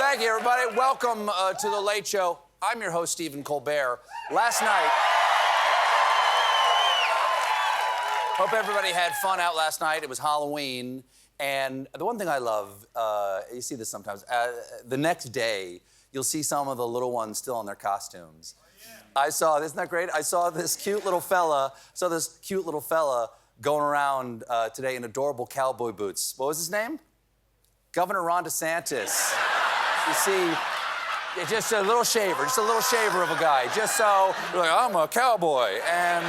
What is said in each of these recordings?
Thank you, everybody. Welcome to The Late Show. I'm your host, Stephen Colbert. Last night... Hope everybody had fun out last night. It was Halloween. And the one thing I love, you see this sometimes, the next day, you'll see some of the little ones still in their costumes. I saw, isn't that great? I saw this cute little fella, going around today in adorable cowboy boots. What was his name? Governor Ron DeSantis. You see, just a little shaver of a guy. Just so, you're like, I'm a cowboy. And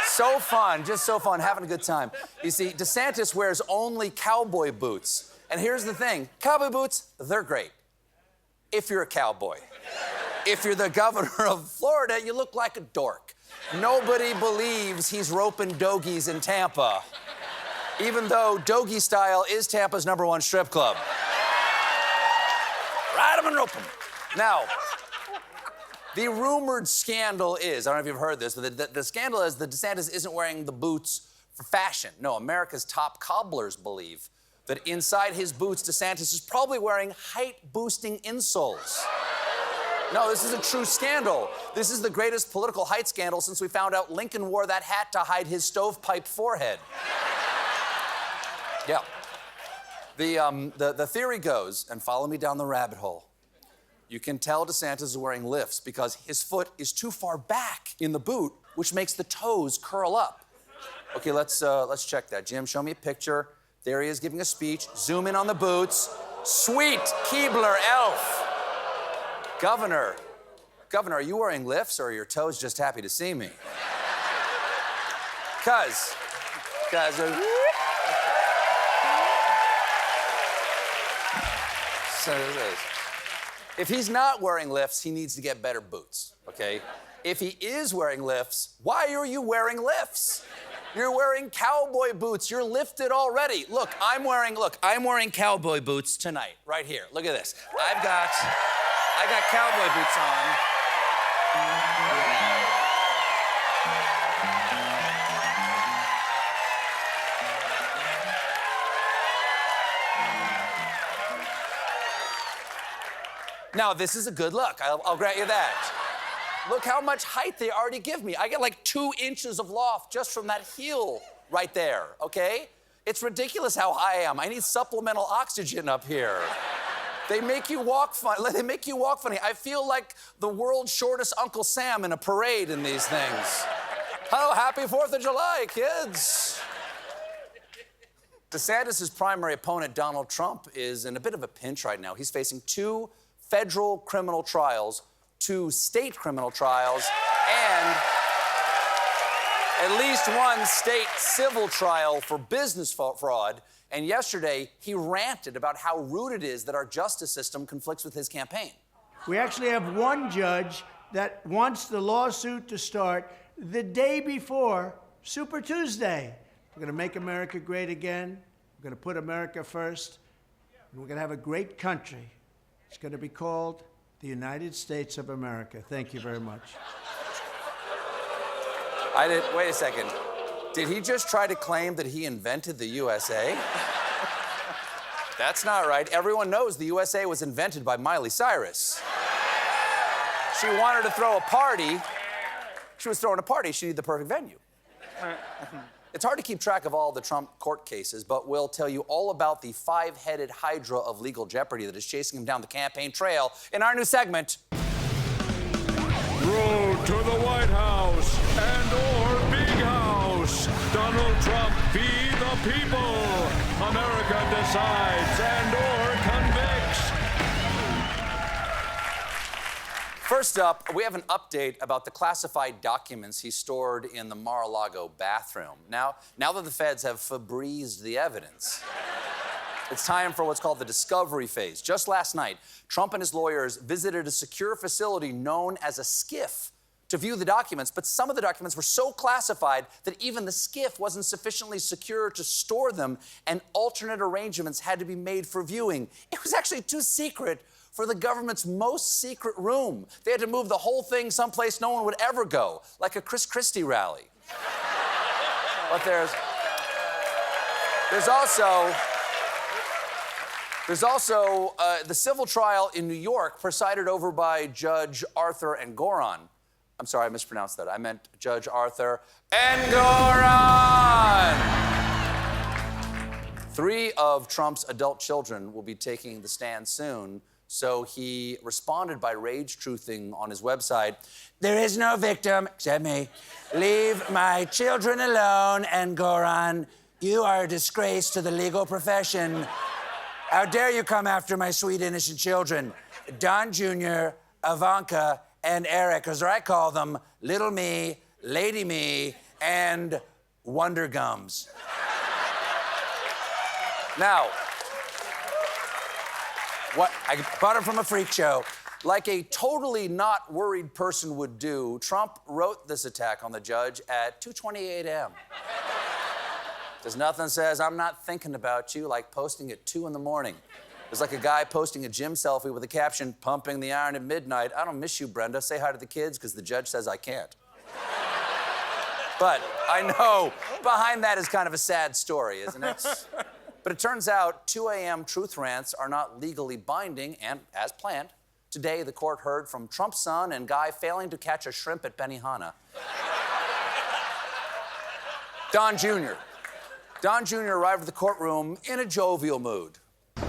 so fun, just so fun, having a good time. You see, DeSantis wears only cowboy boots. And here's the thing, cowboy boots, they're great. If you're a cowboy. If you're the governor of Florida, you look like a dork. Nobody believes he's roping dogies in Tampa, even though Doggy Style is Tampa's #1 strip club. Ride 'em and rope 'em. Now, the rumored scandal is, I don't know if you've heard this, but the scandal is that DeSantis isn't wearing the boots for fashion. No, America's top cobblers believe that inside his boots, DeSantis is probably wearing height-boosting insoles. No, this is a true scandal. This is the greatest political height scandal since we found out Lincoln wore that hat to hide his stovepipe forehead. Yeah. The theory goes, and follow me down the rabbit hole, you can tell DeSantis is wearing lifts because his foot is too far back in the boot, which makes the toes curl up. Okay, let's check that. Jim, show me a picture. There he is giving a speech. Zoom in on the boots. Sweet Keebler elf. Governor, are you wearing lifts or are your toes just happy to see me? Cuz. So it is. If he's not wearing lifts, he needs to get better boots, okay? If he is wearing lifts, why are you wearing lifts? You're wearing cowboy boots. You're lifted already. Look, I'm wearing cowboy boots tonight, right here. Look at this. I got cowboy boots on. Now, this is a good look. I'll grant you that. Look how much height they already give me. I get like 2 inches of loft just from that heel right there, okay? It's ridiculous how high I am. I need supplemental oxygen up here. They make you walk funny. I feel like the world's shortest Uncle Sam in a parade in these things. Oh, happy 4th of July, kids. DeSantis' primary opponent, Donald Trump, is in a bit of a pinch right now. He's facing 2 federal criminal trials, 2 state criminal trials, and at least 1 state civil trial for business fraud. And yesterday, he ranted about how rude it is that our justice system conflicts with his campaign. We actually have 1 judge that wants the lawsuit to start the day before Super Tuesday. We're going to make America great again. We're going to put America first. And we're going to have a great country. It's going to be called the United States of America. Thank you very much. Wait a second. Did he just try to claim that he invented the USA? That's not right. Everyone knows the USA was invented by Miley Cyrus. She wanted to throw a party. She was throwing a party. She needed the perfect venue. It's hard to keep track of all the Trump court cases, but we'll tell you all about the 5-headed hydra of legal jeopardy that is chasing him down the campaign trail in our new segment. Road to the White House and/or Big House. Donald Trump be the people. America decides and/or convicts. First up, we have an update about the classified documents he stored in the Mar-a-Lago bathroom. Now that the feds have Febrezed the evidence, it's time for what's called the discovery phase. Just last night, Trump and his lawyers visited a secure facility known as a SCIF to view the documents, but some of the documents were so classified that even the SCIF wasn't sufficiently secure to store them, and alternate arrangements had to be made for viewing. It was actually too secret for the government's most secret room. They had to move the whole thing someplace no one would ever go, like a Chris Christie rally. But there's also There's also the civil trial in New York, presided over by Judge Arthur Engoron. I'm sorry, I mispronounced that. I meant Judge Arthur Engoron! 3 of Trump's adult children will be taking the stand soon, so he responded by rage-truthing on his website, "There is no victim except me. Leave my children alone, Engoron. You are a disgrace to the legal profession. How dare you come after my sweet, innocent children? Don Jr., Ivanka, and Eric, as I call them, Little Me, Lady Me, and Wonder Gums." Now, I bought it from a freak show. Like a totally not worried person would do, Trump wrote this attack on the judge at 2:28 a.m. There's nothing says, "I'm not thinking about you," like posting at 2 in the morning. It's like a guy posting a gym selfie with a caption, "Pumping the iron at midnight. I don't miss you, Brenda. Say hi to the kids, because the judge says I can't." But I know behind that is kind of a sad story, isn't it? But it turns out 2 a.m. truth rants are not legally binding, and as planned, today the court heard from Trump's son and guy failing to catch a shrimp at Benihana. Don Jr. Don Jr. arrived at the courtroom in a jovial mood.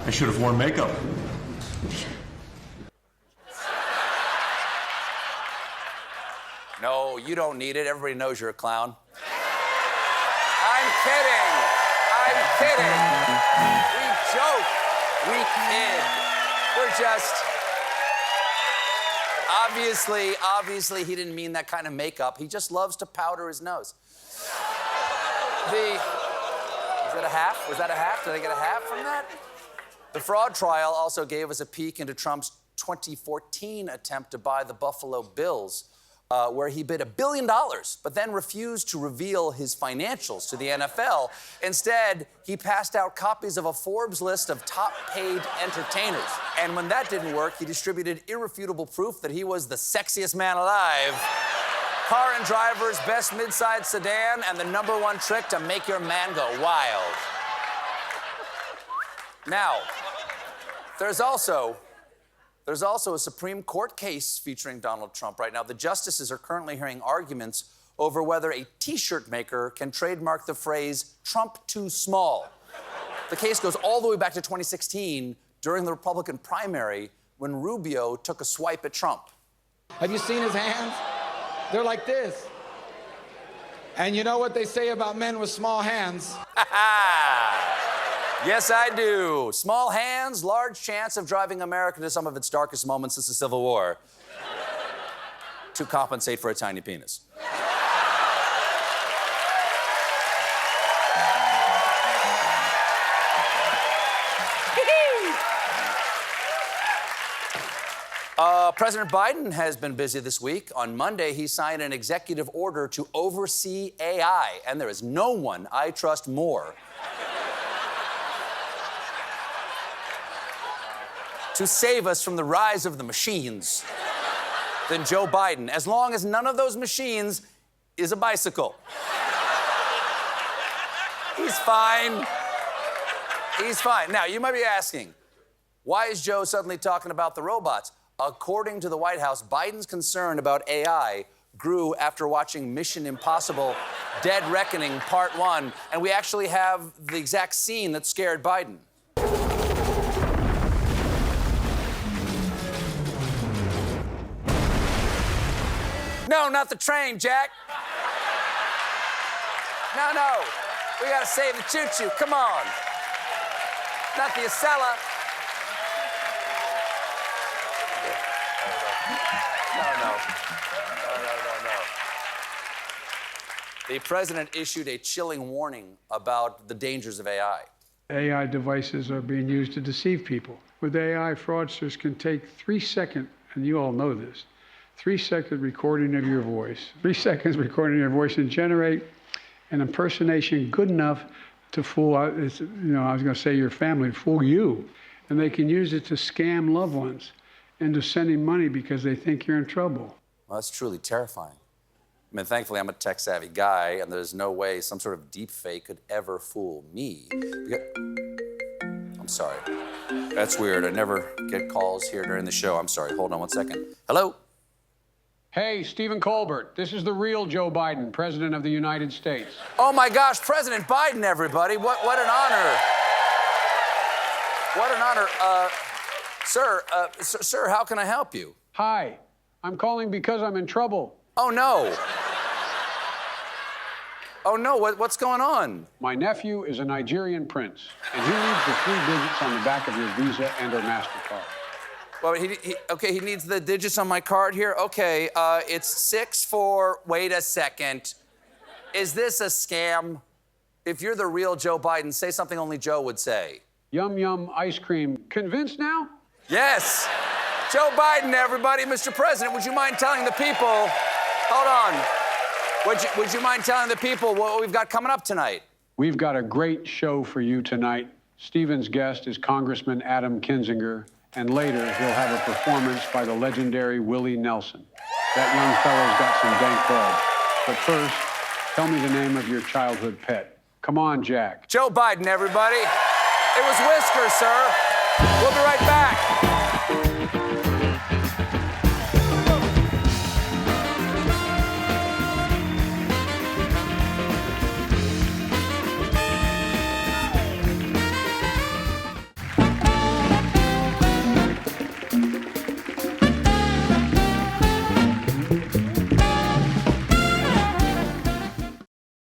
I should have worn makeup. No, you don't need it. Everybody knows you're a clown. I'm kidding. I'm kidding. We joke. We kid. We're just... Obviously, he didn't mean that kind of makeup. He just loves to powder his nose. Was that a half? Was that a half? Did I get a half from that? The fraud trial also gave us a peek into Trump's 2014 attempt to buy the Buffalo Bills, where he bid $1 billion, but then refused to reveal his financials to the NFL. Instead, he passed out copies of a Forbes list of top-paid entertainers. And when that didn't work, he distributed irrefutable proof that he was the sexiest man alive. Car and Driver's best midsize sedan, and the #1 trick to make your man go wild. Now, there's also a Supreme Court case featuring Donald Trump right now. The justices are currently hearing arguments over whether a T-shirt maker can trademark the phrase "Trump too small." The case goes all the way back to 2016 during the Republican primary when Rubio took a swipe at Trump. Have you seen his hands? They're like this. And you know what they say about men with small hands? Yes, I do. Small hands, large chance of driving America to some of its darkest moments since the Civil War. To compensate for a tiny penis. President Biden has been busy this week. On Monday, he signed an executive order to oversee AI, and there is no one I trust more to save us from the rise of the machines than Joe Biden, as long as none of those machines is a bicycle. He's fine. He's fine. Now, you might be asking, why is Joe suddenly talking about the robots? According to the White House, Biden's concern about AI grew after watching Mission Impossible: Dead Reckoning Part 1, and we actually have the exact scene that scared Biden. No, not the train, Jack. No. We gotta save the choo-choo. Come on. Not the Acela. No. The president issued a chilling warning about the dangers of AI. AI devices are being used to deceive people. With AI, fraudsters can take 3 seconds, and you all know this, 3 second recording of your voice, 3 seconds recording your voice, and generate an impersonation good enough to fool, I was going to say your family, fool you. And they can use it to scam loved ones into sending money because they think you're in trouble. Well, that's truly terrifying. I mean, thankfully, I'm a tech-savvy guy, and there's no way some sort of deep fake could ever fool me. I'm sorry. That's weird. I never get calls here during the show. I'm sorry. Hold on one second. Hello? Hey, Stephen Colbert, this is the real Joe Biden, President of the United States. Oh my gosh, President Biden, everybody. What an honor. What an honor. Sir, how can I help you? Hi, I'm calling because I'm in trouble. Oh no. Oh no, what's going on? My nephew is a Nigerian prince, and he needs the 3 digits on the back of your Visa and/or MasterCard. Well, he needs the digits on my card here. Okay, it's 6-4. Wait a second. Is this a scam? If you're the real Joe Biden, say something only Joe would say. Yum Yum ice cream. Convinced now? Yes. Joe Biden, everybody. Mr. President, would you mind telling the people? Hold on. Would you mind telling the people what we've got coming up tonight? We've got a great show for you tonight. Stephen's guest is Congressman Adam Kinzinger, and later he'll have a performance by the legendary Willie Nelson. That young fellow's got some dank blood. But first, tell me the name of your childhood pet. Come on, Jack. Joe Biden, everybody. It was Whisker, sir. We'll be right back.